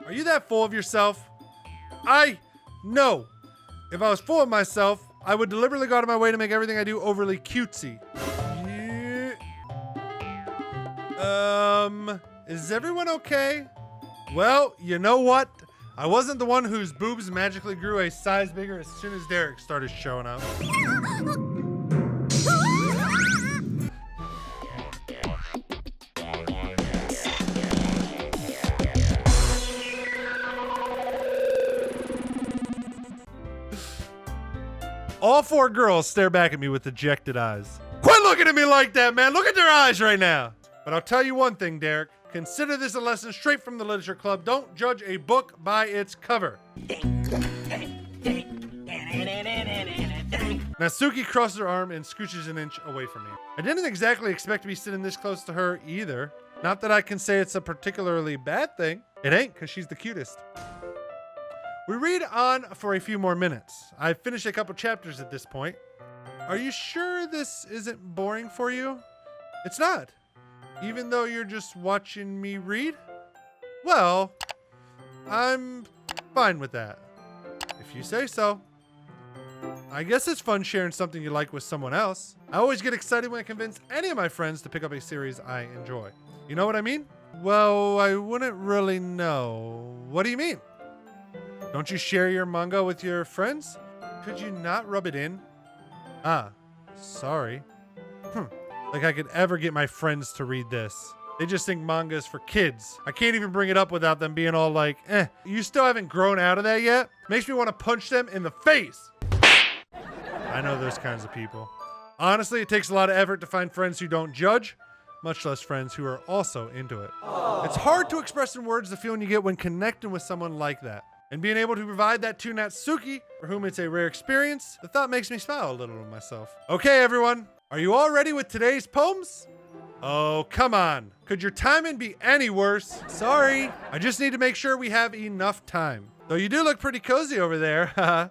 Are you that full of yourself? No. If I was full of myself, I would deliberately go out of my way to make everything I do overly cutesy. Is everyone okay? Well, you know what? I wasn't the one whose boobs magically grew a size bigger as soon as Derek started showing up. All four girls stare back at me with dejected eyes. Quit looking at me like that, man. Look at their eyes right now. But I'll tell you one thing, Derek. Consider this a lesson straight from the Literature Club. Don't judge a book by its cover. Natsuki crosses her arm and scooches an inch away from me. I didn't exactly expect to be sitting this close to her either. Not that I can say it's a particularly bad thing. It ain't, because she's the cutest. We read on for a few more minutes. I've finished a couple chapters at this point. Are you sure this isn't boring for you? It's not. Even though you're just watching me read? Well, I'm fine with that. If you say so. I guess it's fun sharing something you like with someone else. I always get excited when I convince any of my friends to pick up a series I enjoy. You know what I mean? Well, I wouldn't really know. What do you mean? Don't you share your manga with your friends? Could you not rub it in? Ah, sorry. Like I could ever get my friends to read this. They just think manga is for kids. I can't even bring it up without them being all like, you still haven't grown out of that yet? Makes me want to punch them in the face. I know those kinds of people. Honestly, it takes a lot of effort to find friends who don't judge, much less friends who are also into it. It's hard to express in words the feeling you get when connecting with someone like that. And being able to provide that to Natsuki, for whom it's a rare experience, the thought makes me smile a little to myself. Okay, everyone. Are you all ready with today's poems? Oh, come on. Could your timing be any worse? Sorry. I just need to make sure we have enough time. Though you do look pretty cozy over there. Huh?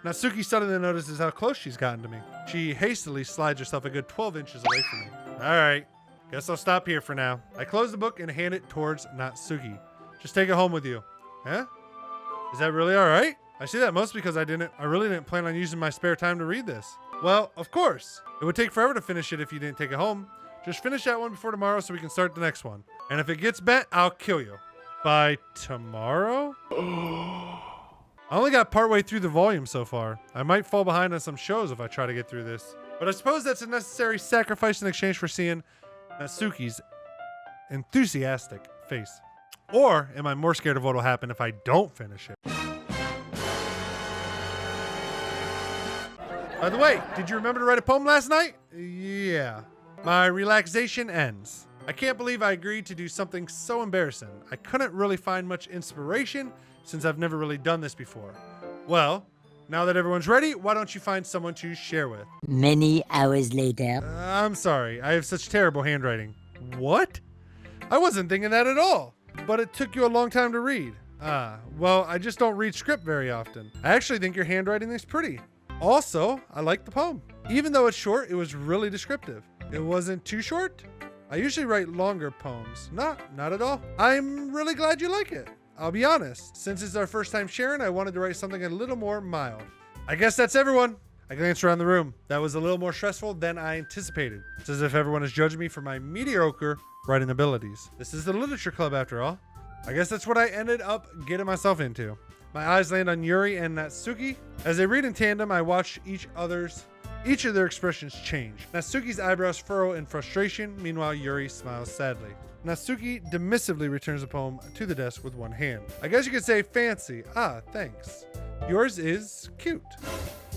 Natsuki suddenly notices how close she's gotten to me. She hastily slides herself a good 12 inches away from me. All right. Guess I'll stop here for now. I close the book and hand it towards Natsuki. Just take it home with you. Huh? Is that really all right? I say that mostly because I really didn't plan on using my spare time to read this. Well, of course. It would take forever to finish it if you didn't take it home. Just finish that one before tomorrow so we can start the next one. And if it gets bent, I'll kill you. By tomorrow? I only got partway through the volume so far. I might fall behind on some shows if I try to get through this. But I suppose that's a necessary sacrifice in exchange for seeing Natsuki's enthusiastic face. Or am I more scared of what will happen if I don't finish it? By the way, did you remember to write a poem last night? Yeah. My relaxation ends. I can't believe I agreed to do something so embarrassing. I couldn't really find much inspiration since I've never really done this before. Well, now that everyone's ready, why don't you find someone to share with? Many hours later. I'm sorry, I have such terrible handwriting. What? I wasn't thinking that at all. But it took you a long time to read. Well, I just don't read script very often. I actually think your handwriting is pretty. Also, I like the poem. Even though it's short, it was really descriptive. It wasn't too short. I usually write longer poems. Not at all. I'm really glad you like it. I'll be honest, since it's our first time sharing, I wanted to write something a little more mild. I guess that's everyone. I glanced around the room. That was a little more stressful than I anticipated. It's as if everyone is judging me for my mediocre writing abilities. This is the Literature Club after all. I guess that's what I ended up getting myself into. My eyes land on Yuri and Natsuki. As they read in tandem, I watch each of their expressions change. Natsuki's eyebrows furrow in frustration. Meanwhile, Yuri smiles sadly. Natsuki dismissively returns the poem to the desk with one hand. I guess you could say fancy. Ah, thanks. Yours is cute.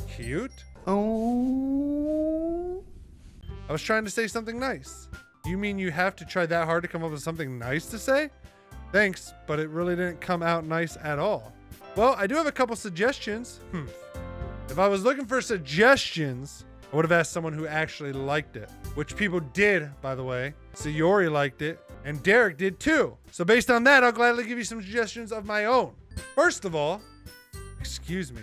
Cute? Oh. I was trying to say something nice. You mean you have to try that hard to come up with something nice to say? Thanks, but it really didn't come out nice at all. Well, I do have a couple suggestions. If I was looking for suggestions, I would have asked someone who actually liked it, which people did, by the way. Sayori liked it, and Derek did too. So based on that, I'll gladly give you some suggestions of my own. First of all, excuse me.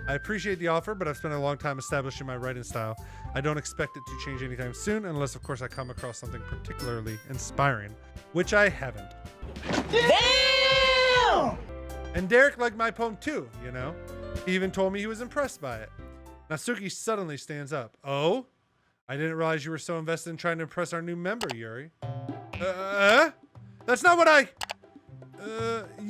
I appreciate the offer, but I've spent a long time establishing my writing style. I don't expect it to change anytime soon, unless, of course, I come across something particularly inspiring, which I haven't. Damn! And Derek liked my poem too, you know? He even told me he was impressed by it. Natsuki suddenly stands up. Oh? I didn't realize you were so invested in trying to impress our new member, Yuri. That's not what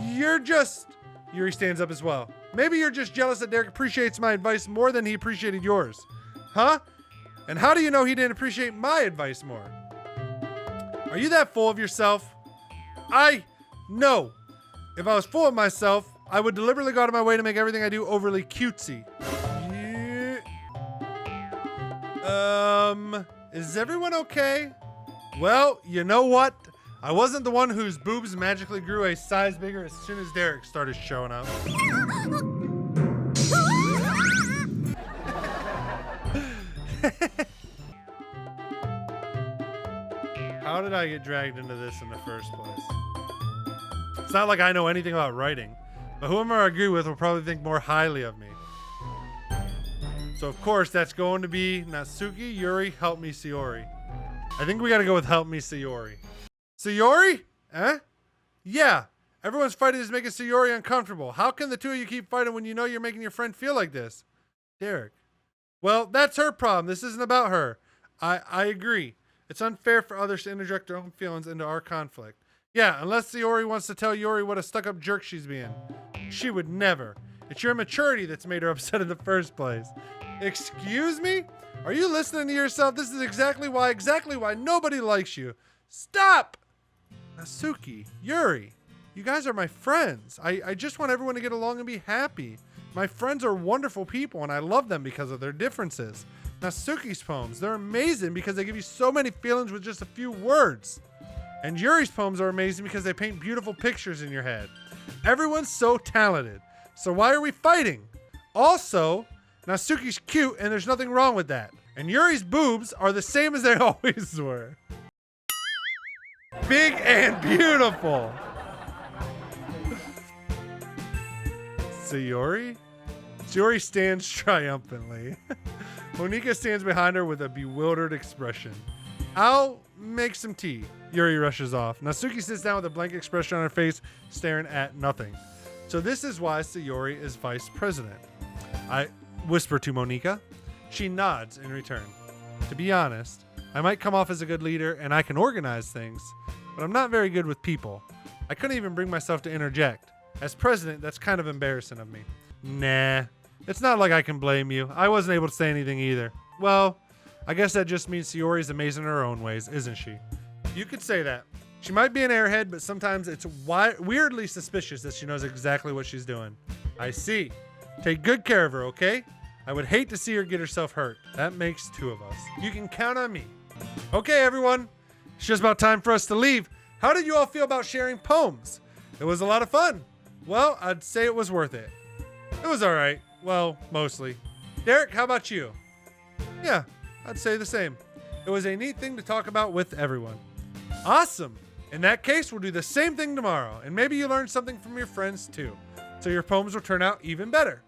you're just... Yuri stands up as well. Maybe you're just jealous that Derek appreciates my advice more than he appreciated yours. Huh? And how do you know he didn't appreciate my advice more? Are you that full of yourself? No. If I was full of myself, I would deliberately go out of my way to make everything I do overly cutesy. Is everyone okay? Well, you know what? I wasn't the one whose boobs magically grew a size bigger as soon as Derek started showing up. How did I get dragged into this in the first place? It's not like I know anything about writing, but whoever I agree with will probably think more highly of me. So of course that's going to be Natsuki, Yuri, help me, Sayori. I think we gotta go with help me, Sayori. Sayori? Eh? Yeah. Everyone's fighting is making Sayori uncomfortable. How can the two of you keep fighting when you know you're making your friend feel like this? Derek. Well, that's her problem. This isn't about her. I agree. It's unfair for others to interject their own feelings into our conflict. Yeah, unless Sayori wants to tell Yuri what a stuck-up jerk she's being. She would never. It's your immaturity that's made her upset in the first place. Excuse me? Are you listening to yourself? This is exactly why nobody likes you. Stop! Natsuki, Yuri, you guys are my friends. I just want everyone to get along and be happy. My friends are wonderful people and I love them because of their differences. Natsuki's poems, they're amazing because they give you so many feelings with just a few words. And Yuri's poems are amazing because they paint beautiful pictures in your head. Everyone's so talented. So why are we fighting? Also, Natsuki's cute and there's nothing wrong with that. And Yuri's boobs are the same as they always were. Big and beautiful. Sayori? Sayori stands triumphantly. Monika stands behind her with a bewildered expression. I'll make some tea. Yuri rushes off. Natsuki sits down with a blank expression on her face, staring at nothing. So this is why Sayori is vice president. I whisper to Monika. She nods in return. To be honest, I might come off as a good leader and I can organize things, but I'm not very good with people. I couldn't even bring myself to interject. As president, that's kind of embarrassing of me. Nah, it's not like I can blame you. I wasn't able to say anything either. Well, I guess that just means Sayori's amazing in her own ways, isn't she? You could say that. She might be an airhead, but sometimes it's weirdly suspicious that she knows exactly what she's doing. I see. Take good care of her, okay? I would hate to see her get herself hurt. That makes two of us. You can count on me. Okay, everyone. It's just about time for us to leave. How did you all feel about sharing poems? It was a lot of fun. Well, I'd say it was worth it. It was all right. Well, mostly. Derek, how about you? Yeah, I'd say the same. It was a neat thing to talk about with everyone. Awesome. In that case, we'll do the same thing tomorrow, and maybe you learned something from your friends too, so your poems will turn out even better.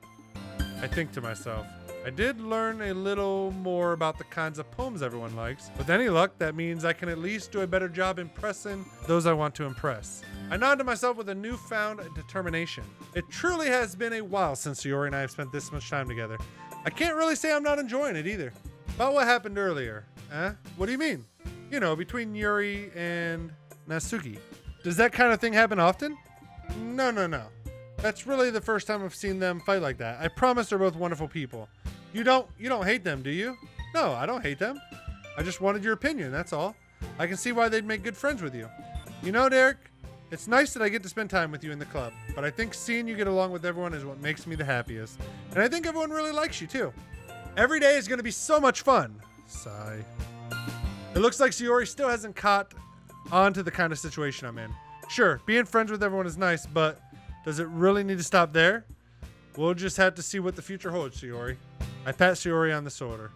I think to myself, I did learn a little more about the kinds of poems everyone likes. With any luck, that means I can at least do a better job impressing those I want to impress. I nod to myself with a newfound determination. It truly has been a while since Sayori and I have spent this much time together. I can't really say I'm not enjoying it either. About what happened earlier. What do you mean? You know, between Yuri and Natsuki. Does that kind of thing happen often? No. That's really the first time I've seen them fight like that. I promise they're both wonderful people. You don't hate them, do you? No, I don't hate them. I just wanted your opinion, that's all. I can see why they'd make good friends with you. You know, Derek, it's nice that I get to spend time with you in the club, but I think seeing you get along with everyone is what makes me the happiest. And I think everyone really likes you too. Every day is going to be so much fun. Sigh. It looks like Sayori still hasn't caught on to the kind of situation I'm in. Sure, being friends with everyone is nice, but does it really need to stop there? We'll just have to see what the future holds, Sayori. I pat Sayori on the shoulder.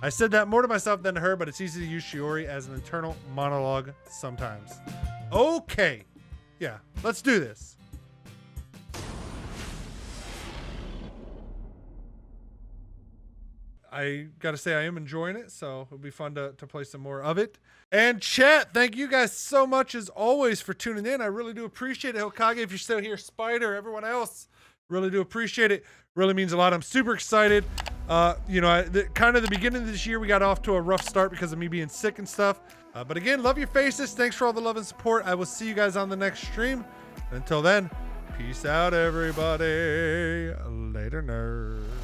I said that more to myself than to her, but it's easy to use Sayori as an internal monologue sometimes. Okay. Yeah, let's do this. I gotta say I am enjoying it, so it'll be fun to play some more of it. And chat, thank you guys so much as always for tuning in. I really do appreciate it. Hokage, if you're still here, Spider, everyone else, really do appreciate it. Really means a lot. I'm super excited. You know, kind of the beginning of this year, we got off to a rough start because of me being sick and stuff. But again, love your faces. Thanks for all the love and support. I will see you guys on the next stream. Until then, peace out, everybody. Later, nerds.